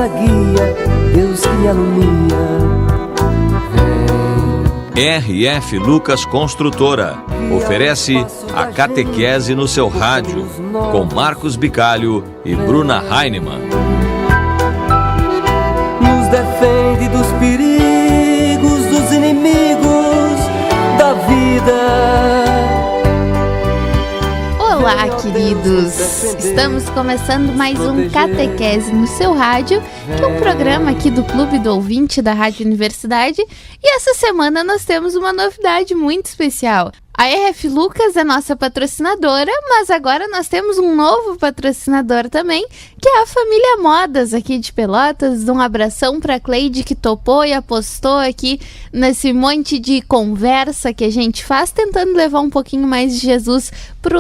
na guia, Deus que me alumia. RF Lucas Construtora oferece a catequese no seu rádio, com Marcos Bicalho e Bruna Heinemann. Nos defende dos perigos, dos inimigos da vida. Olá, queridos! Estamos começando mais um Catequese no seu rádio, que é um programa aqui do Clube do Ouvinte da Rádio Universidade. E essa semana nós temos uma novidade muito especial. A RF Lucas é nossa patrocinadora, mas agora nós temos um novo patrocinador também, que é a Família Modas aqui de Pelotas. Um abração para a Cleide, que topou e apostou aqui nesse monte de conversa que a gente faz, tentando levar um pouquinho mais de Jesus para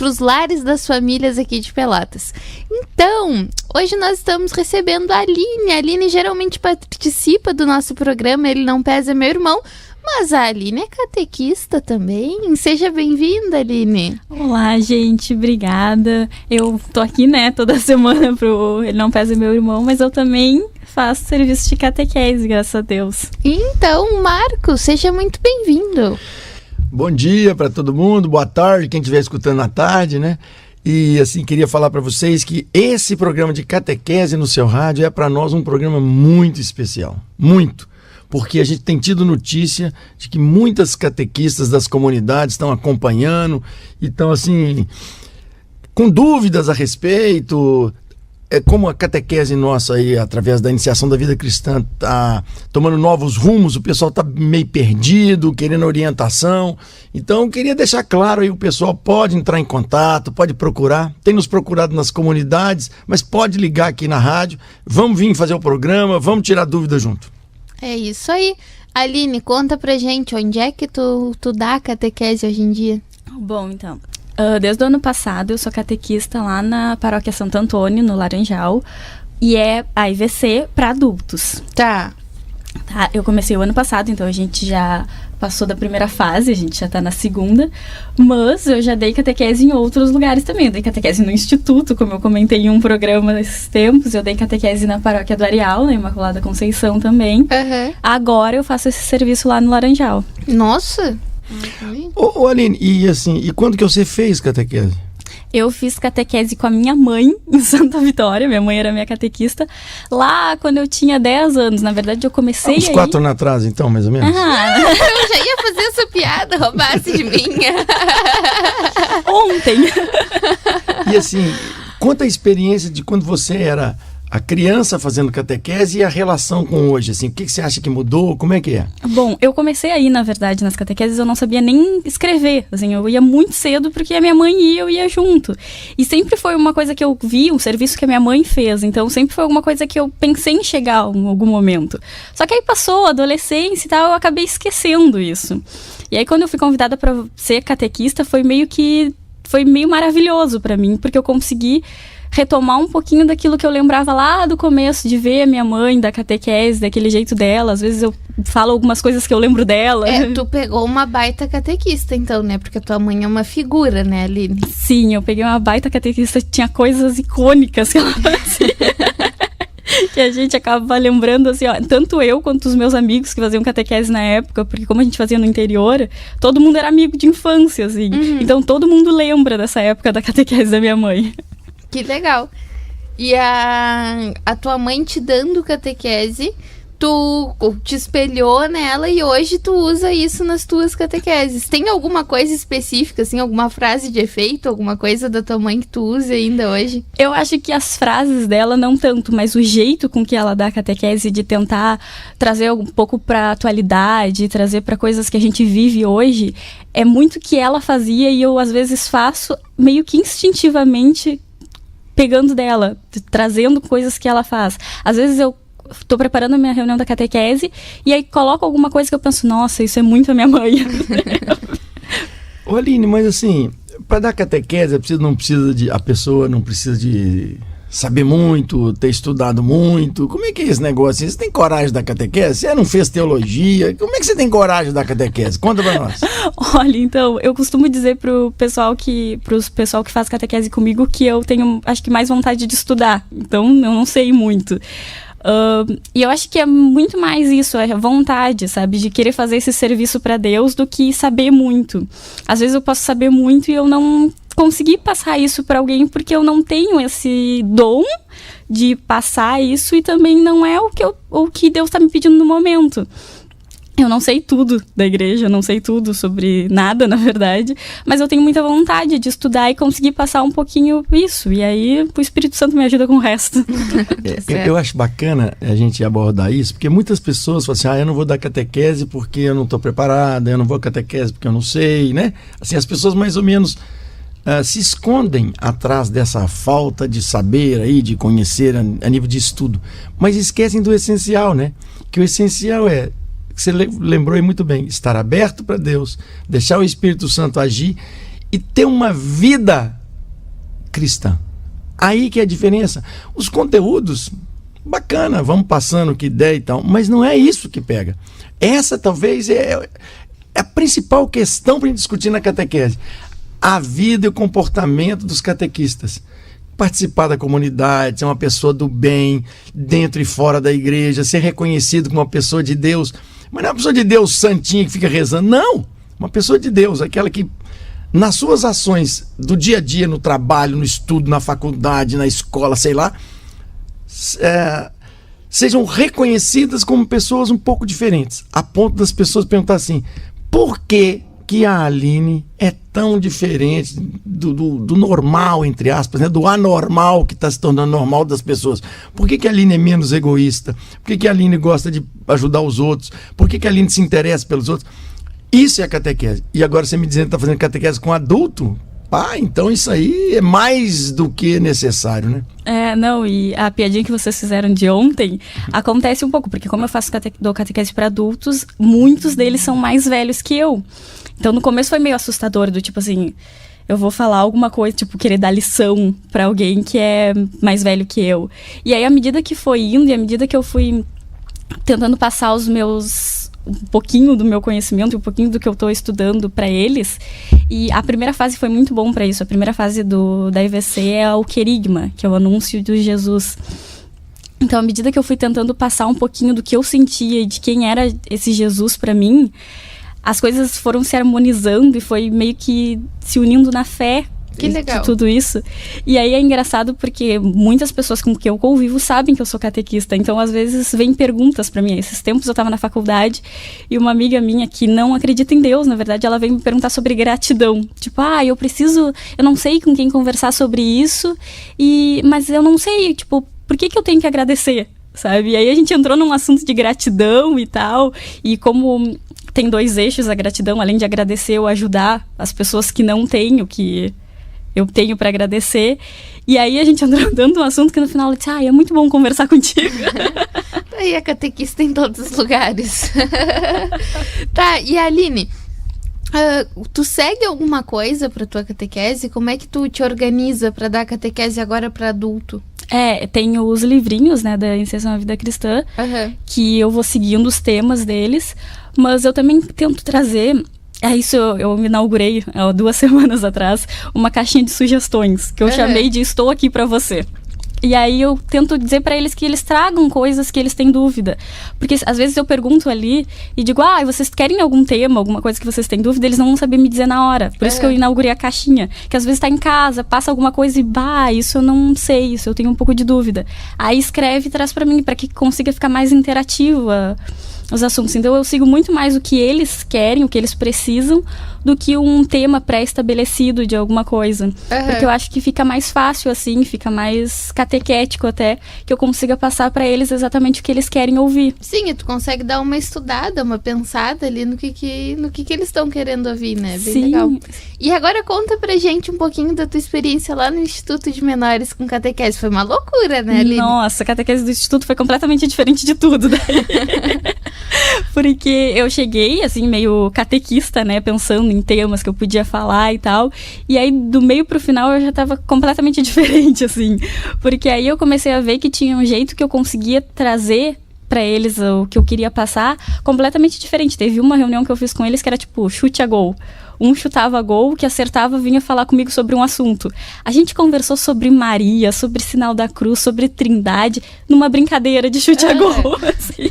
os lares das famílias aqui de Pelotas. Então, hoje nós estamos recebendo a Aline. A Aline geralmente participa do nosso programa, Ele Não Pesa, Meu Irmão. Mas a Aline é catequista também. Seja bem-vinda, Aline. Olá, gente. Obrigada. Eu tô aqui, toda semana pro Ele Não Pesa, Meu Irmão, mas eu também faço serviço de catequese, graças a Deus. Então, Marcos, seja muito bem-vindo. Bom dia para todo mundo, boa tarde, quem estiver escutando à tarde, E assim, queria falar para vocês que esse programa de catequese no seu rádio é para nós um programa muito especial. Muito. Porque a gente tem tido notícia de que muitas catequistas das comunidades estão acompanhando e estão, assim, com dúvidas a respeito. É como a catequese nossa aí, através da iniciação da vida cristã, está tomando novos rumos, o pessoal está meio perdido, querendo orientação. Então, eu queria deixar claro aí, o pessoal pode entrar em contato, pode procurar, tem nos procurado nas comunidades, mas pode ligar aqui na rádio, vamos vir fazer o programa, vamos tirar dúvida junto. É isso aí. Aline, conta pra gente, onde é que tu dá catequese hoje em dia? Bom, então, desde o ano passado eu sou catequista lá na Paróquia Santo Antônio, no Laranjal, e é a IVC para adultos. Tá, eu comecei o ano passado, então a gente já passou da primeira fase, a gente já tá na segunda, mas eu já dei catequese em outros lugares também. Eu dei catequese no Instituto, como eu comentei em um programa nesses tempos. Eu dei catequese na Paróquia do Areal, na Imaculada Conceição também. Uhum. Agora eu faço esse serviço lá no Laranjal. Nossa! Ô Aline, e quando que você fez catequese? Eu fiz catequese com a minha mãe em Santa Vitória. Minha mãe era minha catequista lá quando eu tinha 10 anos. Na verdade, eu comecei uns 4 anos atrás, então, mais ou menos? Eu já ia fazer essa piada, roubasse de mim. Ontem. E assim, conta a experiência de quando você era a criança fazendo catequese e a relação com hoje, assim, o que você acha que mudou, como é que é? Bom, eu comecei aí, na verdade, nas catequeses, eu não sabia nem escrever, assim, eu ia muito cedo porque a minha mãe ia, eu ia junto. E sempre foi uma coisa que eu vi, um serviço que a minha mãe fez, então sempre foi alguma coisa que eu pensei em chegar em algum momento. Só que aí passou a adolescência e tal, eu acabei esquecendo isso. E aí quando eu fui convidada para ser catequista, foi meio maravilhoso para mim, porque eu consegui retomar um pouquinho daquilo que eu lembrava lá do começo, de ver a minha mãe, da catequese, daquele jeito dela. Às vezes eu falo algumas coisas que eu lembro dela. Tu pegou uma baita catequista, então, Porque a tua mãe é uma figura, Aline? Sim, eu peguei uma baita catequista, tinha coisas icônicas que ela fazia. Que a gente acaba lembrando, assim, tanto eu quanto os meus amigos que faziam catequese na época, porque como a gente fazia no interior, todo mundo era amigo de infância, assim. Uhum. Então todo mundo lembra dessa época da catequese da minha mãe. Que legal. E a tua mãe te dando catequese, tu te espelhou nela e hoje tu usa isso nas tuas catequeses. Tem alguma coisa específica, assim, alguma frase de efeito, alguma coisa da tua mãe que tu usa ainda hoje? Eu acho que as frases dela não tanto, mas o jeito com que ela dá a catequese, de tentar trazer um pouco pra atualidade, trazer pra coisas que a gente vive hoje, é muito que ela fazia e eu às vezes faço meio que instintivamente, pegando dela, trazendo coisas que ela faz. Às vezes eu tô preparando a minha reunião da catequese e aí coloco alguma coisa que eu penso, nossa, isso é muito a minha mãe. Ô Aline, mas assim, para dar catequese, a pessoa não precisa de saber muito, ter estudado muito. Como é que é esse negócio? Você tem coragem da catequese? Você não fez teologia? Como é que você tem coragem da catequese? Conta pra nós. Olha, então, eu costumo dizer pro pessoal que faz catequese comigo que eu tenho, acho que, mais vontade de estudar. Então, eu não sei muito. E eu acho que é muito mais isso, é a vontade, sabe? De querer fazer esse serviço pra Deus do que saber muito. Às vezes eu posso saber muito e eu não conseguir passar isso para alguém porque eu não tenho esse dom de passar isso e também não é o que Deus está me pedindo no momento. Eu não sei tudo da igreja, eu não sei tudo sobre nada, na verdade, mas eu tenho muita vontade de estudar e conseguir passar um pouquinho isso. E aí o Espírito Santo me ajuda com o resto. Eu acho bacana a gente abordar isso, porque muitas pessoas falam assim, eu não vou dar catequese porque eu não estou preparada, eu não vou dar catequese porque eu não sei, né? Assim, as pessoas mais ou menos se escondem atrás dessa falta de saber aí, de conhecer a nível de estudo, mas esquecem do essencial, né? Que o essencial é, você lembrou aí muito bem, estar aberto para Deus, deixar o Espírito Santo agir e ter uma vida cristã. Aí que é a diferença. Os conteúdos, bacana, vamos passando o que der e tal, mas não é isso que pega. Essa talvez é a principal questão para a gente discutir na catequese. A vida e o comportamento dos catequistas. Participar da comunidade, ser uma pessoa do bem, dentro e fora da igreja, ser reconhecido como uma pessoa de Deus. Mas não é uma pessoa de Deus santinha que fica rezando, não. Uma pessoa de Deus, aquela que nas suas ações do dia a dia, no trabalho, no estudo, na faculdade, na escola, sei lá, sejam reconhecidas como pessoas um pouco diferentes, a ponto das pessoas perguntar assim, por que a Aline é tão diferente do normal, entre aspas, né? Do anormal que está se tornando normal das pessoas? Por que a Aline é menos egoísta? Por que a Aline gosta de ajudar os outros? Por que a Aline se interessa pelos outros? Isso é a catequese. E agora você me dizendo que está fazendo catequese com adulto? Então isso aí é mais do que necessário, né? E a piadinha que vocês fizeram de ontem acontece um pouco, porque como eu dou catequese para adultos, muitos deles são mais velhos que eu. Então no começo foi meio assustador, do tipo assim, eu vou falar alguma coisa, tipo, querer dar lição para alguém que é mais velho que eu. E aí à medida que foi indo e à medida que eu fui tentando passar um pouquinho do meu conhecimento, um pouquinho do que eu estou estudando para eles. E a primeira fase foi muito bom para isso. A primeira fase da IVC é o querigma, que é o anúncio de Jesus. Então, à medida que eu fui tentando passar um pouquinho do que eu sentia e de quem era esse Jesus para mim, as coisas foram se harmonizando e foi meio que se unindo na fé. Que legal. De tudo isso. E aí é engraçado porque muitas pessoas com quem eu convivo sabem que eu sou catequista. Então, às vezes, vem perguntas pra mim. Esses tempos eu tava na faculdade e uma amiga minha que não acredita em Deus, na verdade, ela veio me perguntar sobre gratidão. Tipo, eu não sei com quem conversar sobre isso, mas eu não sei, tipo, por que eu tenho que agradecer? Sabe? E aí a gente entrou num assunto de gratidão e tal, e como tem 2 eixos a gratidão, além de agradecer ou ajudar as pessoas que não têm o que eu tenho para agradecer. E aí a gente andou dando um assunto que no final ela disse, é muito bom conversar contigo. E a catequista em todos os lugares. Tá, e a Aline, tu segue alguma coisa pra tua catequese? Como é que tu te organiza pra dar catequese agora pra adulto? Tenho os livrinhos, né, da Iniciação à Vida Cristã, que eu vou seguindo os temas deles, mas eu também tento trazer... Isso eu inaugurei 2 semanas atrás, uma caixinha de sugestões, que eu chamei de Estou Aqui Pra Você. E aí eu tento dizer pra eles que eles tragam coisas que eles têm dúvida. Porque às vezes eu pergunto ali e digo, vocês querem algum tema, alguma coisa que vocês têm dúvida? Eles não vão saber me dizer na hora. Por isso que eu inaugurei a caixinha. Que às vezes tá em casa, passa alguma coisa e isso eu não sei, isso eu tenho um pouco de dúvida. Aí escreve e traz pra mim, pra que consiga ficar mais interativo os assuntos. Então eu sigo muito mais o que eles querem, o que eles precisam, do que um tema pré-estabelecido de alguma coisa. Porque eu acho que fica mais fácil assim, fica mais catequético até, que eu consiga passar pra eles exatamente o que eles querem ouvir. Sim, e tu consegue dar uma estudada, uma pensada ali no que eles estão querendo ouvir, né? Bem legal. E agora conta pra gente um pouquinho da tua experiência lá no Instituto de Menores com catequese. Foi uma loucura, né, Aline? Nossa, a catequese do Instituto foi completamente diferente de tudo daí. Porque eu cheguei, assim, meio catequista, né? Pensando em temas que eu podia falar e tal. E aí, do meio pro final, eu já tava completamente diferente, assim. Porque aí eu comecei a ver que tinha um jeito que eu conseguia trazer pra eles o que eu queria passar completamente diferente. Teve uma reunião que eu fiz com eles que era tipo, chute a gol. Um chutava gol, que acertava vinha falar comigo sobre um assunto. A gente conversou sobre Maria, sobre sinal da cruz, sobre Trindade, numa brincadeira de chute a gol. Assim.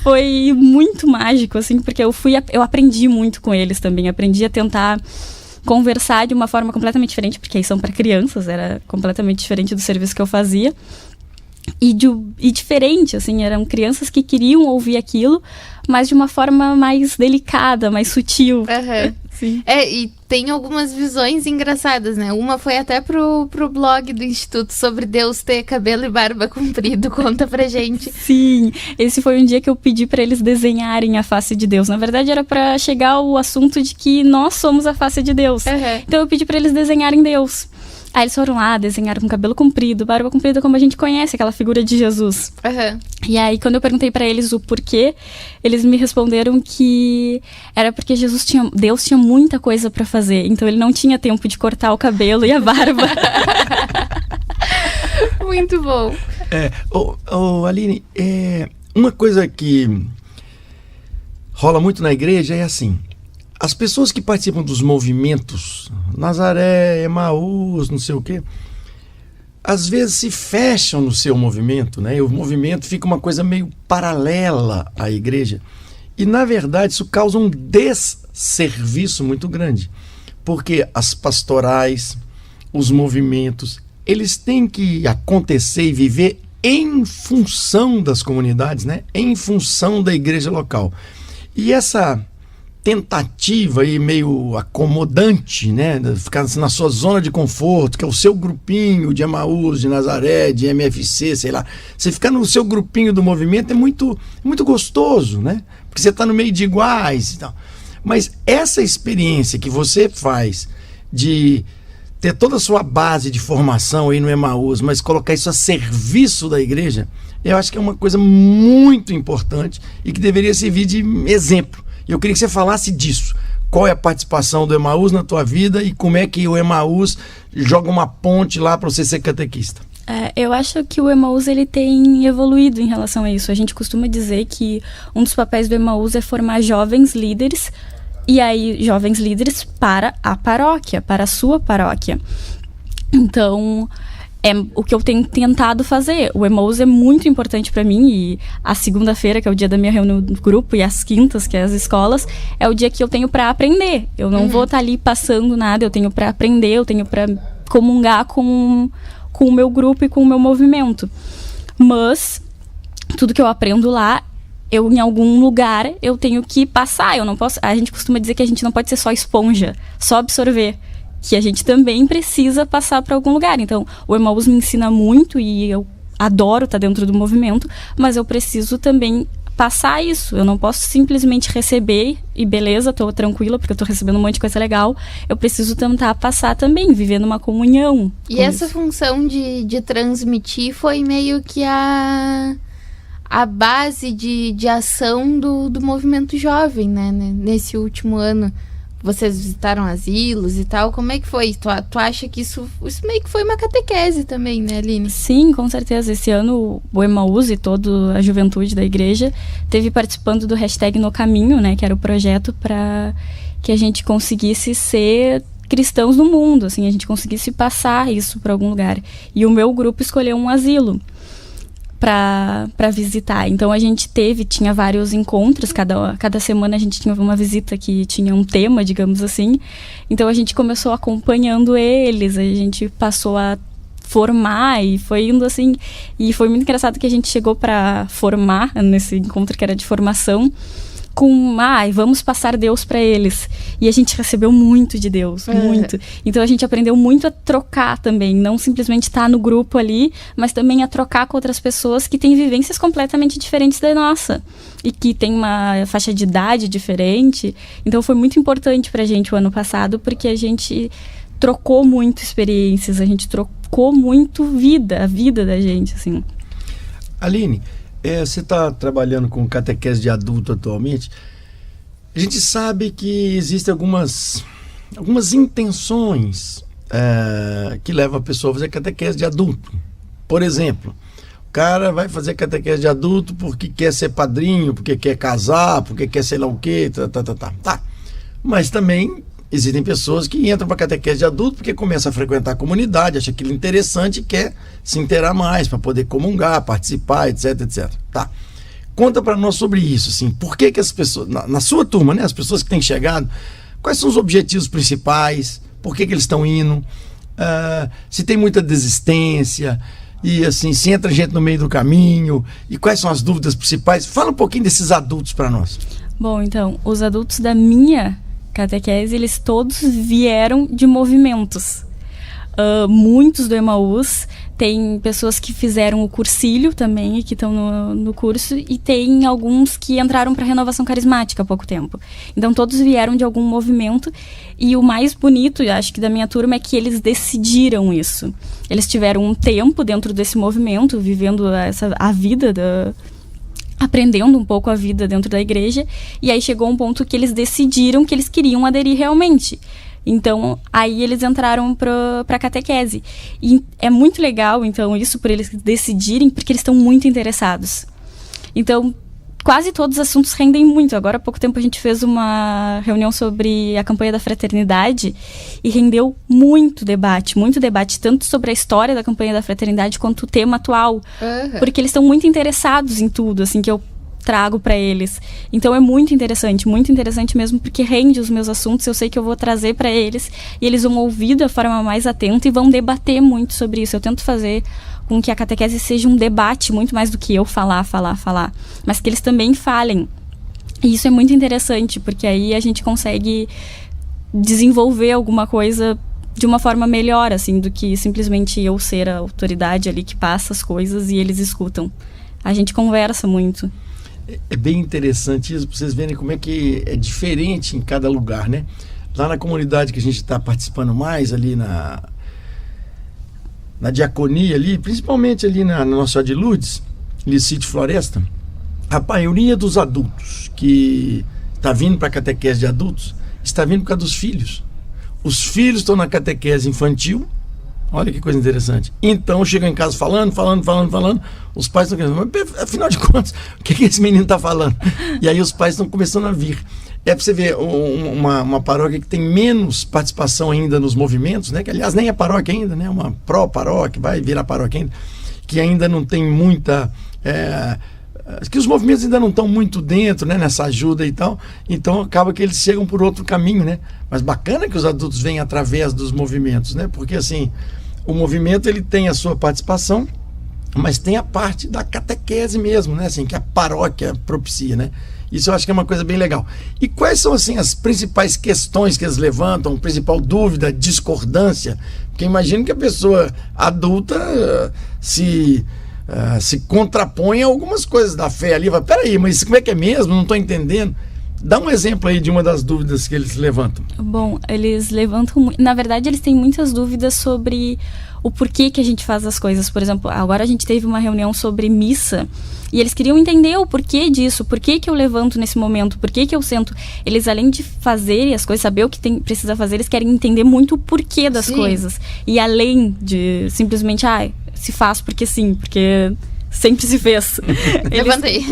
Foi muito mágico, assim, porque eu aprendi muito com eles também. Aprendi a tentar conversar de uma forma completamente diferente, porque aí são para crianças, era completamente diferente do serviço que eu fazia. E diferente, assim, eram crianças que queriam ouvir aquilo, mas de uma forma mais delicada, mais sutil. Sim. E tem algumas visões engraçadas, né? Uma foi até pro blog do Instituto sobre Deus ter cabelo e barba comprido. Conta pra gente. Sim, esse foi um dia que eu pedi pra eles desenharem a face de Deus. Na verdade, era pra chegar ao assunto de que nós somos a face de Deus. Então eu pedi pra eles desenharem Deus. Aí eles foram lá, desenharam com cabelo comprido, barba comprida, como a gente conhece, aquela figura de Jesus. E aí, quando eu perguntei pra eles o porquê, eles me responderam que era porque Deus tinha muita coisa pra fazer, então ele não tinha tempo de cortar o cabelo e a barba. Muito bom. Aline, uma coisa que rola muito na igreja é assim: as pessoas que participam dos movimentos, Nazaré, Emaús, não sei o quê, às vezes se fecham no seu movimento, né? E o movimento fica uma coisa meio paralela à igreja. E, na verdade, isso causa um desserviço muito grande. Porque as pastorais, os movimentos, eles têm que acontecer e viver em função das comunidades, né? Em função da igreja local. E essa tentativa aí meio acomodante, né, de ficar na sua zona de conforto, que é o seu grupinho de Emaús, de Nazaré, de MFC, sei lá, você ficar no seu grupinho do movimento é muito gostoso, né, porque você está no meio de iguais e tal. Mas essa experiência que você faz de ter toda a sua base de formação aí no Emaús, mas colocar isso a serviço da igreja, eu acho que é uma coisa muito importante e que deveria servir de exemplo. Eu queria que você falasse disso. Qual é a participação do Emaús na tua vida e como é que o Emaús joga uma ponte lá para você ser catequista? Eu acho que o Emaús ele tem evoluído em relação a isso. A gente costuma dizer que um dos papéis do Emaús é formar jovens líderes, e aí jovens líderes para a paróquia, para a sua paróquia. Então, é o que eu tenho tentado fazer. O Emaús é muito importante para mim, e a segunda-feira, que é o dia da minha reunião do grupo, e as quintas, que é as escolas, é o dia que eu tenho para aprender. Eu não vou estar ali passando nada, eu tenho para aprender, eu tenho para comungar com o meu grupo e com o meu movimento. Mas tudo que eu aprendo lá, eu em algum lugar eu tenho que passar. Eu não posso. A gente costuma dizer que a gente não pode ser só esponja, só absorver, que a gente também precisa passar para algum lugar. Então, o Emaús me ensina muito e eu adoro estar dentro do movimento, mas eu preciso também passar isso. Eu não posso simplesmente receber e beleza, tô tranquila porque eu tô recebendo um monte de coisa legal. Eu preciso tentar passar também, viver numa comunhão. E essa função de transmitir foi meio que a base de ação do movimento jovem, né? Nesse último ano. Vocês visitaram asilos e tal, como é que foi? Tu acha que isso meio que foi uma catequese também, né, Aline? Sim, com certeza. Esse ano o Emaús e toda a juventude da igreja teve participando do hashtag No Caminho, né, que era o projeto para que a gente conseguisse ser cristãos no mundo, assim, a gente conseguisse passar isso para algum lugar. E o meu grupo escolheu um asilo para visitar. Então a gente tinha vários encontros, cada semana a gente tinha uma visita que tinha um tema, digamos assim. Então a gente começou acompanhando eles, a gente passou a formar e foi indo assim. E foi muito engraçado que a gente chegou para formar nesse encontro que era de formação com, vamos passar Deus para eles. E a gente recebeu muito de Deus, muito. Então a gente aprendeu muito a trocar também, não simplesmente estar no grupo ali, mas também a trocar com outras pessoas que têm vivências completamente diferentes da nossa e que tem uma faixa de idade diferente. Então foi muito importante pra gente o ano passado, porque a gente trocou muito experiências, a gente trocou muito a vida da gente, assim. Aline, Você está trabalhando com catequese de adulto atualmente. A gente sabe que existem algumas intenções que levam a pessoa a fazer catequese de adulto. Por exemplo, o cara vai fazer catequese de adulto porque quer ser padrinho, porque quer casar, porque quer sei lá o quê, tá. Mas também existem pessoas que entram para catequese de adulto porque começam a frequentar a comunidade, acham aquilo interessante e quer se inteirar mais para poder comungar, participar, etc. Tá. Conta para nós sobre isso, assim, por que as pessoas, na sua turma, né, as pessoas que têm chegado, quais são os objetivos principais, por que eles estão indo, se tem muita desistência, e assim, se entra gente no meio do caminho, e quais são as dúvidas principais. Fala um pouquinho desses adultos para nós. Bom, então, os adultos da minha catequese, eles todos vieram de movimentos. Muitos do Emaús, tem pessoas que fizeram o cursilho também, que estão no curso, e tem alguns que entraram para a Renovação Carismática há pouco tempo. Então todos vieram de algum movimento, e o mais bonito, acho que da minha turma, é que eles decidiram isso. Eles tiveram um tempo dentro desse movimento, vivendo a vida aprendendo um pouco a vida dentro da igreja, e aí chegou um ponto que eles decidiram que eles queriam aderir realmente. Então, aí eles entraram para a catequese. E é muito legal, então, isso por eles decidirem, porque eles estão muito interessados. Então, quase todos os assuntos rendem muito. Agora, há pouco tempo, a gente fez uma reunião sobre a campanha da fraternidade e rendeu muito debate, tanto sobre a história da campanha da fraternidade quanto o tema atual. Porque eles estão muito interessados em tudo, assim, que eu trago para eles. Então é muito interessante mesmo, porque rende os meus assuntos, eu sei que eu vou trazer para eles e eles vão ouvir da forma mais atenta e vão debater muito sobre isso. Eu tento fazer com que a catequese seja um debate muito mais do que eu falar, mas que eles também falem. E isso é muito interessante, porque aí a gente consegue desenvolver alguma coisa de uma forma melhor, assim, do que simplesmente eu ser a autoridade ali que passa as coisas e eles escutam. A gente conversa muito. É bem interessante isso, para vocês verem como é que é diferente em cada lugar, né? Lá na comunidade que a gente está participando mais, ali na diaconia, ali, principalmente ali na Nossa Senhora de Lourdes, Licite Floresta, a maioria dos adultos que está vindo para a catequese de adultos está vindo por causa dos filhos. Os filhos estão na catequese infantil. Olha que coisa interessante. Então chegam em casa falando, os pais estão querendo, mas afinal de contas, o que esse menino está falando? E aí os pais estão começando a vir. É para você ver uma paróquia que tem menos participação ainda nos movimentos, né? Que aliás nem é paróquia ainda, né? Uma pró-paróquia, vai virar paróquia ainda, que ainda não tem muita... que os movimentos ainda não estão muito dentro, né, nessa ajuda e tal, então acaba que eles chegam por outro caminho, né? Mas bacana que os adultos venham através dos movimentos, né? Porque assim, o movimento ele tem a sua participação, mas tem a parte da catequese mesmo, né? Assim, que a paróquia propicia, né? Isso eu acho que é uma coisa bem legal. E quais são assim as principais questões que eles levantam, principal dúvida, discordância? Porque imagino que a pessoa adulta se contrapõe a algumas coisas da fé ali. Vai, peraí, mas como é que é mesmo? Não estou entendendo. Dá um exemplo aí de uma das dúvidas que eles levantam. Bom, eles levantam... Na verdade, eles têm muitas dúvidas sobre o porquê que a gente faz as coisas. Por exemplo, agora a gente teve uma reunião sobre missa e eles queriam entender o porquê disso. Por que eu levanto nesse momento? Por que eu sento? Eles, além de fazerem as coisas, saber o que precisa fazer, eles querem entender muito o porquê das coisas. E além de simplesmente, se faz porque sim, porque... sempre se fez. Levantei.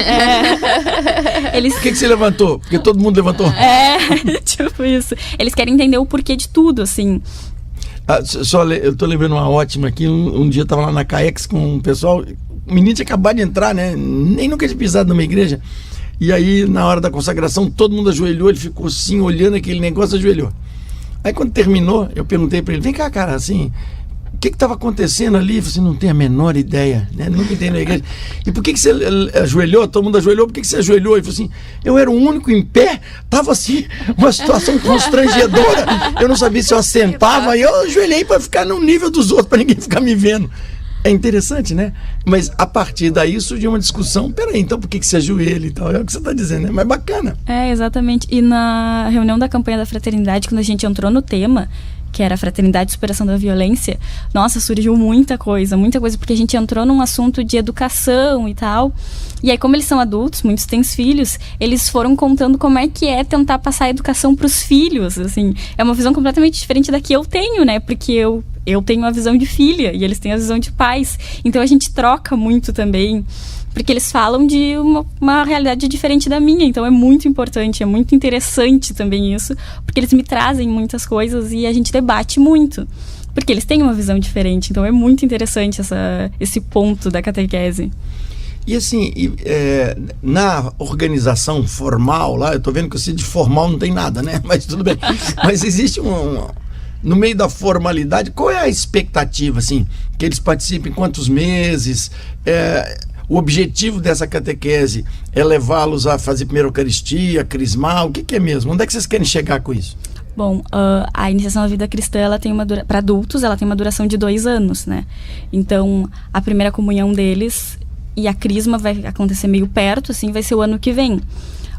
Por que você levantou? Porque todo mundo levantou. Tipo isso. Eles querem entender o porquê de tudo, assim. Eu tô lembrando uma ótima aqui. Um dia eu tava lá na CAEX com um pessoal. O menino tinha acabado de entrar, né? Nem nunca tinha pisado numa igreja. E aí, na hora da consagração, todo mundo ajoelhou. Ele ficou assim, olhando aquele negócio, ajoelhou. Aí quando terminou, eu perguntei pra ele: vem cá, cara, assim... o que estava acontecendo ali? Você não tem a menor ideia, né? Nunca entendi na igreja. E por que você ajoelhou? Todo mundo ajoelhou. Por que você ajoelhou? Ele falou assim: eu era o único em pé. Tava assim, uma situação constrangedora. Eu não sabia se eu assentava. E eu ajoelhei para ficar no nível dos outros, para ninguém ficar me vendo. É interessante, né? Mas a partir daí surgiu uma discussão. Peraí, então por que você ajoelha e tal? É o que você está dizendo, né? Mas bacana. Exatamente. E na reunião da campanha da fraternidade, quando a gente entrou no tema, que era a Fraternidade de Superação da Violência, nossa, surgiu muita coisa, porque a gente entrou num assunto de educação e tal. E aí, como eles são adultos, muitos têm filhos, eles foram contando como é que é tentar passar a educação pros filhos, assim. É uma visão completamente diferente da que eu tenho, né? Porque eu tenho a visão de filha e eles têm a visão de pais. Então, a gente troca muito também, porque eles falam de uma realidade diferente da minha. Então, é muito importante, é muito interessante também isso, porque eles me trazem muitas coisas e a gente debate muito, porque eles têm uma visão diferente. Então, é muito interessante esse ponto da catequese. E assim, na organização formal lá, eu tô vendo que o de formal não tem nada, né? Mas tudo bem. Mas existe no meio da formalidade, qual é a expectativa, assim? Que eles participem quantos meses? O objetivo dessa catequese é levá-los a fazer primeiro Eucaristia, crismar? O que é mesmo? Onde é que vocês querem chegar com isso? Bom, a iniciação à vida cristã, ela tem para adultos, ela tem uma duração de 2 anos, né? Então, a primeira comunhão deles e a crisma vai acontecer meio perto, assim, vai ser o ano que vem.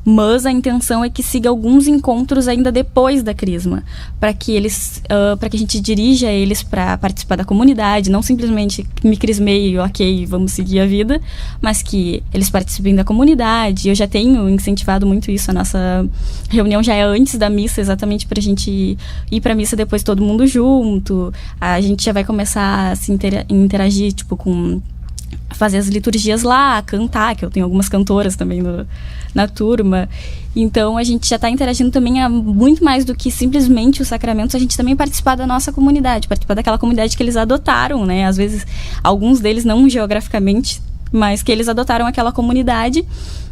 Mas a intenção é que siga alguns encontros ainda depois da crisma, para que a gente dirija eles para participar da comunidade, não simplesmente me crismei, ok, vamos seguir a vida, mas que eles participem da comunidade. Eu já tenho incentivado muito isso, a nossa reunião já é antes da missa, exatamente para a gente ir para a missa depois todo mundo junto. A gente já vai começar a se interagir, tipo, com fazer as liturgias lá, cantar, que eu tenho algumas cantoras também na turma. Então, a gente já está interagindo também a muito mais do que simplesmente os sacramentos, a gente também participar da nossa comunidade, participar daquela comunidade que eles adotaram, né? Às vezes, alguns deles não geograficamente, mas que eles adotaram aquela comunidade,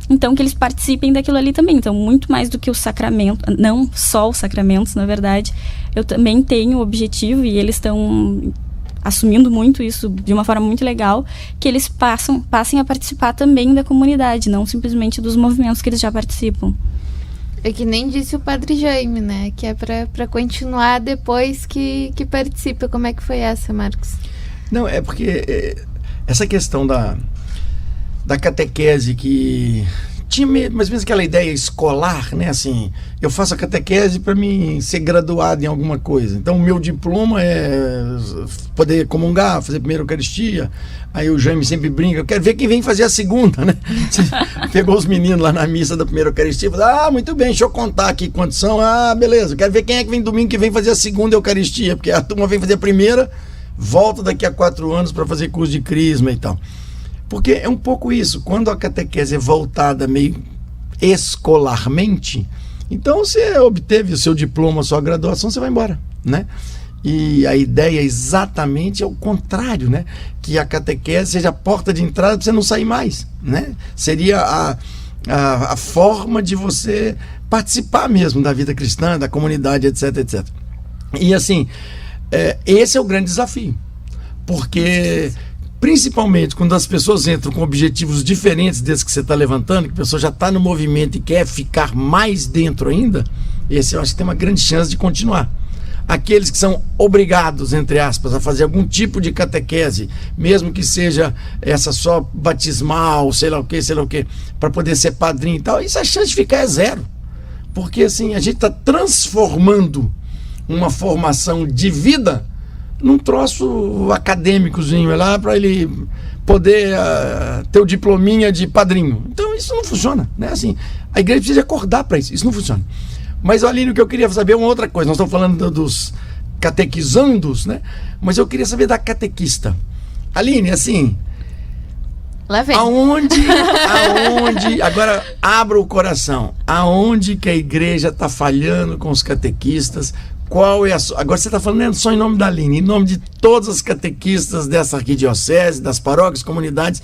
então que eles participem daquilo ali também. Então, muito mais do que o sacramento, não só os sacramentos, na verdade, eu também tenho o objetivo, e eles estão assumindo muito isso de uma forma muito legal, que eles passem a participar também da comunidade, não simplesmente dos movimentos que eles já participam. É que nem disse o Padre Jaime, né? Que é para continuar depois que participa. Como é que foi essa, Marcos? Não, é porque essa questão da catequese que tinha mais ou menos aquela ideia escolar, né? Assim, eu faço a catequese para mim ser graduado em alguma coisa. Então, o meu diploma é poder comungar, fazer primeiro Eucaristia. Aí o Jaime sempre brinca, eu quero ver quem vem fazer a segunda, né? Você pegou os meninos lá na missa da primeira Eucaristia e falou, muito bem, deixa eu contar aqui quantos são. Beleza, eu quero ver quem é que vem domingo que vem fazer a segunda Eucaristia, porque a turma vem fazer a primeira, volta daqui a 4 anos para fazer curso de crisma e tal. Porque é um pouco isso, quando a catequese é voltada meio escolarmente, então você obteve o seu diploma, a sua graduação, você vai embora, né? E a ideia exatamente é o contrário, né? Que a catequese seja a porta de entrada para você não sair mais, né? Seria a forma de você participar mesmo da vida cristã, da comunidade, etc, etc. E assim, esse é o grande desafio, porque principalmente quando as pessoas entram com objetivos diferentes desses que você está levantando, que a pessoa já está no movimento e quer ficar mais dentro ainda, esse eu acho que tem uma grande chance de continuar. Aqueles que são obrigados, entre aspas, a fazer algum tipo de catequese, mesmo que seja essa só batismal, sei lá o que, para poder ser padrinho e tal, isso a chance de ficar é zero. Porque assim, a gente está transformando uma formação de vida num troço acadêmicozinho, é lá para ele poder ter o diplominha de padrinho. Então isso não funciona, né? Assim, a igreja precisa acordar para isso não funciona. Mas, Aline, o que eu queria saber é uma outra coisa. Nós estamos falando dos catequizandos, né? Mas eu queria saber da catequista. Aline, assim, lá vem. Aonde, agora abra o coração, aonde que a igreja está falhando com os catequistas? Qual é agora você está falando só em nome da Aline, em nome de todas as catequistas dessa arquidiocese, das paróquias, comunidades.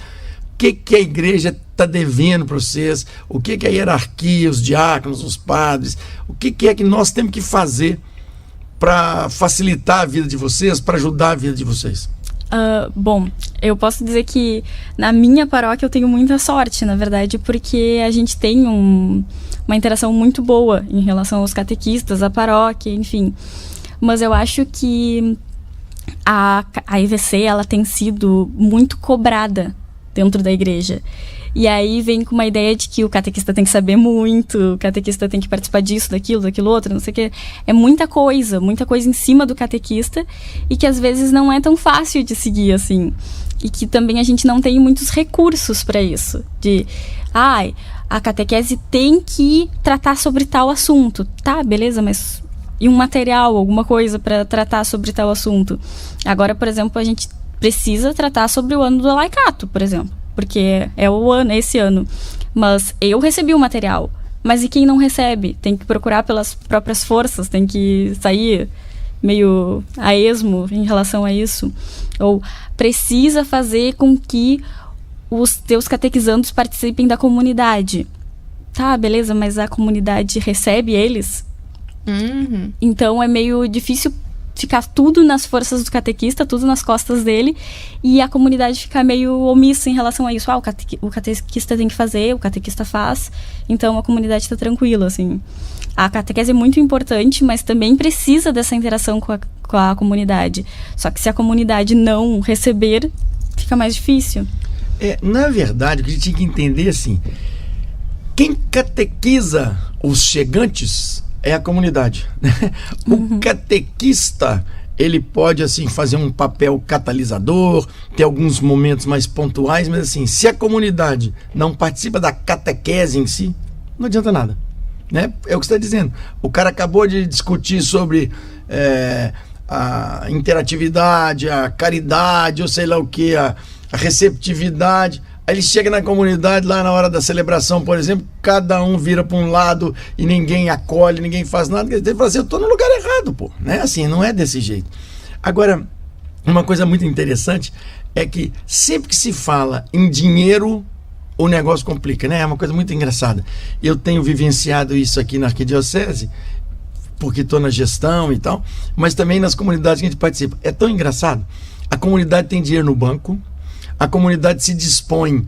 O que a igreja está devendo para vocês? O que a hierarquia, os diáconos, os padres, o que é que nós temos que fazer para facilitar a vida de vocês, para ajudar a vida de vocês? Bom, eu posso dizer que na minha paróquia eu tenho muita sorte, na verdade, porque a gente tem uma interação muito boa em relação aos catequistas, à paróquia, enfim. Mas eu acho que a IVC, ela tem sido muito cobrada dentro da igreja. E aí vem com uma ideia de que o catequista tem que saber muito, o catequista tem que participar disso, daquilo outro, não sei o que. É muita coisa em cima do catequista e que às vezes não é tão fácil de seguir, assim. E que também a gente não tem muitos recursos para isso. A catequese tem que tratar sobre tal assunto. Tá, beleza, mas e um material, alguma coisa para tratar sobre tal assunto? Agora, por exemplo, a gente precisa tratar sobre o ano do laicato, por exemplo. Porque é esse ano. Mas eu recebi o material. Mas e quem não recebe? Tem que procurar pelas próprias forças, tem que sair meio a esmo em relação a isso. Ou precisa fazer com que os teus catequizandos participem da comunidade. Tá, beleza, mas a comunidade recebe eles? Uhum. Então é meio difícil ficar tudo nas forças do catequista, tudo nas costas dele, e a comunidade ficar meio omissa em relação a isso. O catequista tem que fazer, o catequista faz, então a comunidade está tranquila, assim. A catequese é muito importante, mas também precisa dessa interação com a comunidade. Só que se a comunidade não receber, fica mais difícil. Na verdade, o que a gente tem que entender, assim, quem catequiza os chegantes é a comunidade. O catequista, ele pode, assim, fazer um papel catalisador, ter alguns momentos mais pontuais, mas, assim, se a comunidade não participa da catequese em si, não adianta nada, né? É o que você está dizendo. O cara acabou de discutir sobre a interatividade, a caridade, ou sei lá o que, a receptividade. Aí ele chega na comunidade, lá na hora da celebração, por exemplo, cada um vira para um lado e ninguém acolhe, ninguém faz nada. Ele fala assim, eu estou no lugar errado, pô. Né? Assim, não é desse jeito. Agora, uma coisa muito interessante é que sempre que se fala em dinheiro, o negócio complica, né? É uma coisa muito engraçada. Eu tenho vivenciado isso aqui na Arquidiocese, porque estou na gestão e tal, mas também nas comunidades que a gente participa. É tão engraçado. A comunidade tem dinheiro no banco, a comunidade se dispõe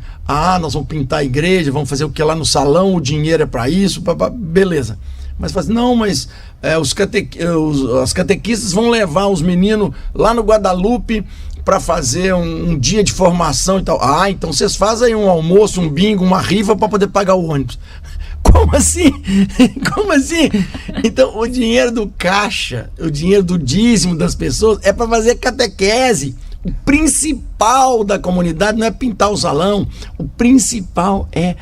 nós vamos pintar a igreja, vamos fazer o que lá no salão, o dinheiro é para isso, beleza. Mas faz, não, mas as catequistas vão levar os meninos lá no Guadalupe para fazer um dia de formação e tal. Então vocês fazem aí um almoço, um bingo, uma rifa para poder pagar o ônibus. Como assim? Como assim? Então o dinheiro do caixa, o dinheiro do dízimo das pessoas é para fazer catequese. O principal da comunidade não é pintar o salão, o principal é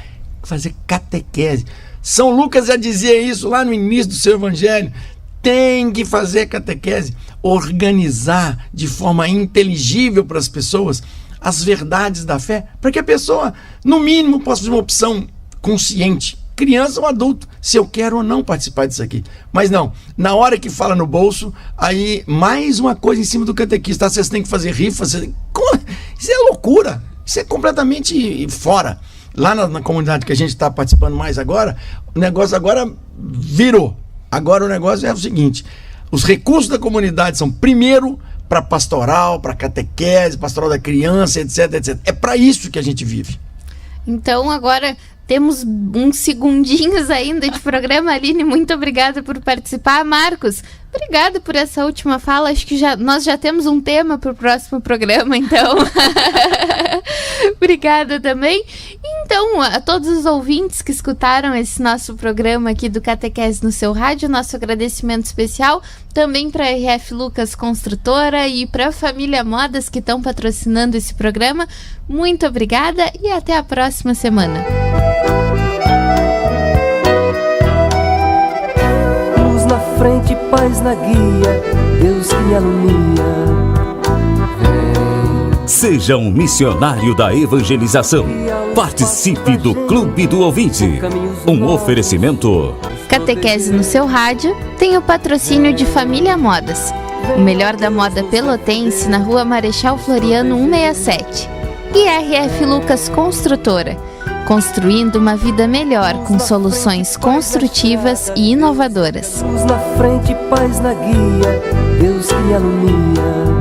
fazer catequese. São Lucas já dizia isso lá no início do seu evangelho. Tem que fazer catequese, organizar de forma inteligível para as pessoas as verdades da fé, para que a pessoa, no mínimo, possa fazer uma opção consciente, criança ou adulto, se eu quero ou não participar disso aqui. Mas não, na hora que fala no bolso, aí mais uma coisa em cima do catequista, vocês têm que fazer rifa, isso é loucura, isso é completamente fora. Lá na comunidade que a gente está participando mais agora, o negócio agora virou. Agora o negócio é o seguinte, os recursos da comunidade são primeiro para pastoral, para catequese, pastoral da criança, etc, etc. É para isso que a gente vive. Então agora temos uns segundinhos ainda de programa. Aline, muito obrigada por participar. Marcos, obrigada por essa última fala. Acho que nós já temos um tema para o próximo programa, então. Obrigada também. Então, a todos os ouvintes que escutaram esse nosso programa aqui do Catequese no seu rádio, nosso agradecimento especial também para a RF Lucas Construtora e para a Família Modas que estão patrocinando esse programa. Muito obrigada e até a próxima semana. Luz na frente, paz na guia, Deus que me alumia. Seja um missionário da evangelização. Participe do Clube do Ouvinte. Um oferecimento. Catequese no seu rádio tem o patrocínio de Família Modas. O melhor da moda pelotense na Rua Marechal Floriano 167. E RF Lucas Construtora. Construindo uma vida melhor com soluções construtivas e inovadoras. Luz na frente, paz na guia, Deus que me alumia.